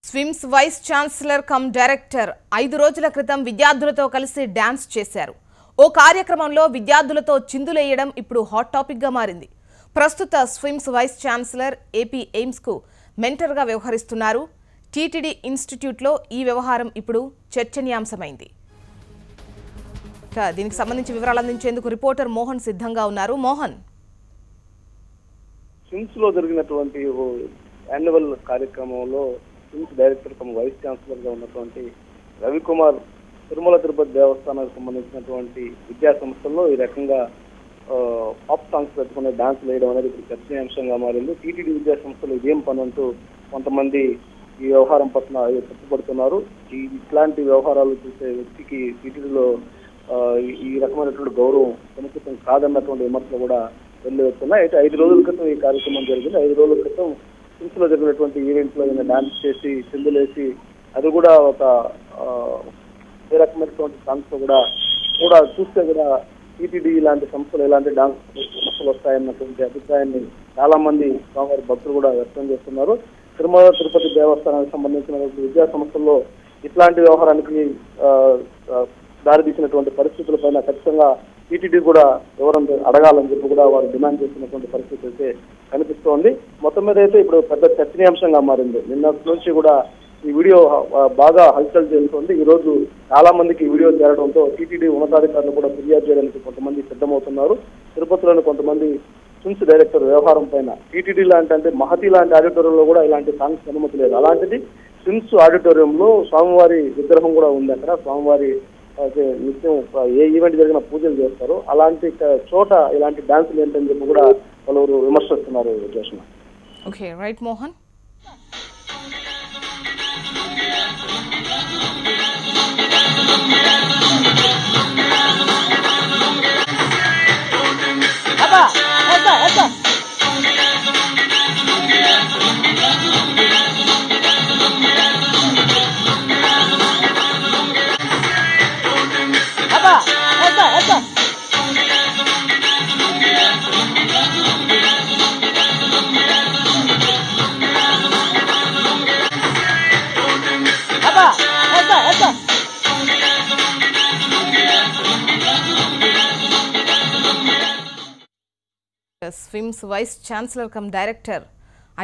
SVIMS vice chancellor cum director 5 రోజుల క్రితం విద్యార్థులతో కలిసి డాన్స్ చేశారు. ఓ కార్యక్రమంలో విద్యార్థులతో చిందులేయడం ఇప్పుడు హాట్ టాపిక్ గా మారింది. ప్రస్తుత SVIMS vice chancellor AP AIIMS కు మెంటర్ గా వ్యవహరిస్తున్నారు. టీటీడీ ఇన్స్టిట్యూట్ లో ఈ వ్యవహారం ఇప్పుడు చర్చనీయాంశమైంది. దీనికి సంబంధించి వివరాలు అందించేందుకు రిపోర్టర్ మోహన్ సిద్ధంగా ఉన్నారు. మోహన్, స్విమ్స్ లో జరిగినటువంటి యాన్యువల్ కార్యక్రమంలో SVIMS director cum vice chancellor గా ఉన్నటువంటి రవికుమార్ తిరుమల తిరుపతి దేవస్థానానికి సంబంధించినటువంటి విద్యా సంస్థల్లో ఈ రకంగా పాప్ సాంగ్స్ పెట్టుకునే డాన్స్ వేయడం అనేది ఇప్పుడు చర్చనీయాంశంగా మారింది. టీటీడీ విద్యా సంస్థలు ఇదేం పని అంటూ కొంతమంది ఈ వ్యవహారం పట్ల తప్పుపడుతున్నారు. ఇట్లాంటి వ్యవహారాలు చూసే వ్యక్తికి టీటీడీలో ఈ రకమైనటువంటి గౌరవం సముచితం కాదన్నటువంటి విమర్శలు కూడా వెల్లువెత్తున్నాయి. అయితే 5 రోజుల క్రితం ఈ కార్యక్రమం జరిగింది. 5 రోజుల క్రితం స్విమ్స్ లో జరిగినటువంటి ఈవెంట్ లో ఈయన డాన్స్ చేసి చిందులేసి అది కూడా ఒక ఏ రకమైనటువంటి సాంగ్స్ కూడా చూస్తే కూడా టీటీడీ ఇలాంటి సంస్థలు ఇలాంటి డాన్స్ సంస్థలు వస్తాయన్నటువంటి అభిప్రాయాన్ని చాలా మంది స్వామివారి భక్తులు కూడా వ్యక్తం చేస్తున్నారు. తిరుమల తిరుపతి దేవస్థానానికి సంబంధించిన విద్యా సంస్థల్లో ఇట్లాంటి వ్యవహారానికి దారితీసినటువంటి పరిస్థితులపైన ఖచ్చితంగా టీటీడీ కూడా ఎవరంటే అడగాలని చెప్పి కూడా వారు డిమాండ్ చేస్తున్నటువంటి పరిస్థితి అయితే కనిపిస్తోంది. మొత్తం మీద అయితే ఇప్పుడు పెద్ద చర్చనీయాంశంగా మారింది. నిన్న నుంచి కూడా ఈ వీడియో బాగా హల్చల్ చేస్తుంది. ఈ రోజు చాలా మందికి ఈ వీడియో చేరడంతో టీటీడీ ఉన్నతాధికారులు కూడా ఫిర్యాదు చేయడానికి కొంతమంది సిద్ధమవుతున్నారు. తిరుపతిలోని కొంతమంది స్విమ్స్ డైరెక్టర్ వ్యవహారం పైన టీటీడీ అంటే మహతి లాంటి ఆడిటోరియంలో కూడా ఇలాంటి సాంగ్స్ అనుమతి లేదు. అలాంటిది స్విమ్స్ ఆడిటోరియంలో స్వామివారి విగ్రహం కూడా ఉంది. అక్కడ స్వామివారి నిత్యం ఏ ఈవెంట్ జరిగిన పూజలు చేస్తారు. అలాంటి చోట ఇలాంటి డాన్సులు ఏంటని చెప్పి కూడా పలువురు విమర్శిస్తున్నారు. Jyoshna, okay, right Mohan. SVIMS vice chancellor cum director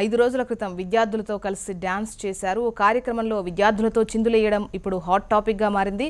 5 రోజుల క్రితం విద్యార్థులతో కలిసి డాన్స్ చేశారు. ఓ కార్యక్రమంలో విద్యార్థులతో చిందులేయడం ఇప్పుడు హాట్ టాపిక్ గా మారింది.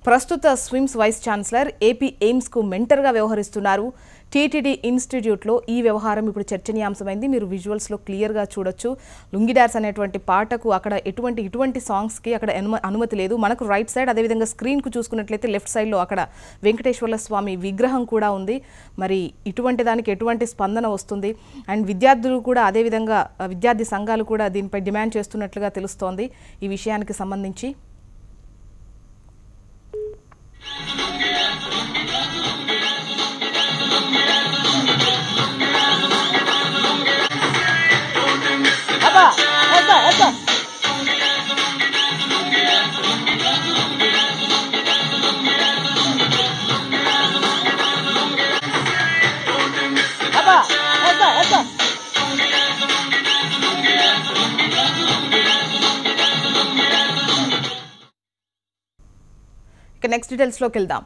ప్రస్తుత SVIMS vice chancellor AP AIIMS కు మెంటర్ గా వ్యవహరిస్తున్నారు. టీటీడీ ఇన్స్టిట్యూట్ లో ఈ వ్యవహారం ఇప్పుడు చర్చనీయాంశమైంది. మీరు విజువల్స్ లో క్లియర్ గా చూడొచ్చు. లుంగి డాన్స్ అనేటువంటి పాటకు అక్కడ ఇటువంటి సాంగ్స్ కి అక్కడ అనుమతి లేదు. మనకు రైట్ సైడ్, అదేవిధంగా స్క్రీన్ కు చూసుకున్నట్లయితే లెఫ్ట్ సైడ్ లో అక్కడ వెంకటేశ్వర్ల స్వామి విగ్రహం కూడా ఉంది. మరి ఇటువంటి దానికి ఎటువంటి స్పందన వస్తుంది? అండ్ విద్యార్థులు కూడా అదేవిధంగా విద్యార్థి సంఘాలు కూడా దీనిపై డిమాండ్ చేస్తున్నట్లుగా తెలుస్తోంది. ఈ విషయానికి సంబంధించి నెక్స్ట్ డీటెయిల్స్ లోకి వెళ్దాం.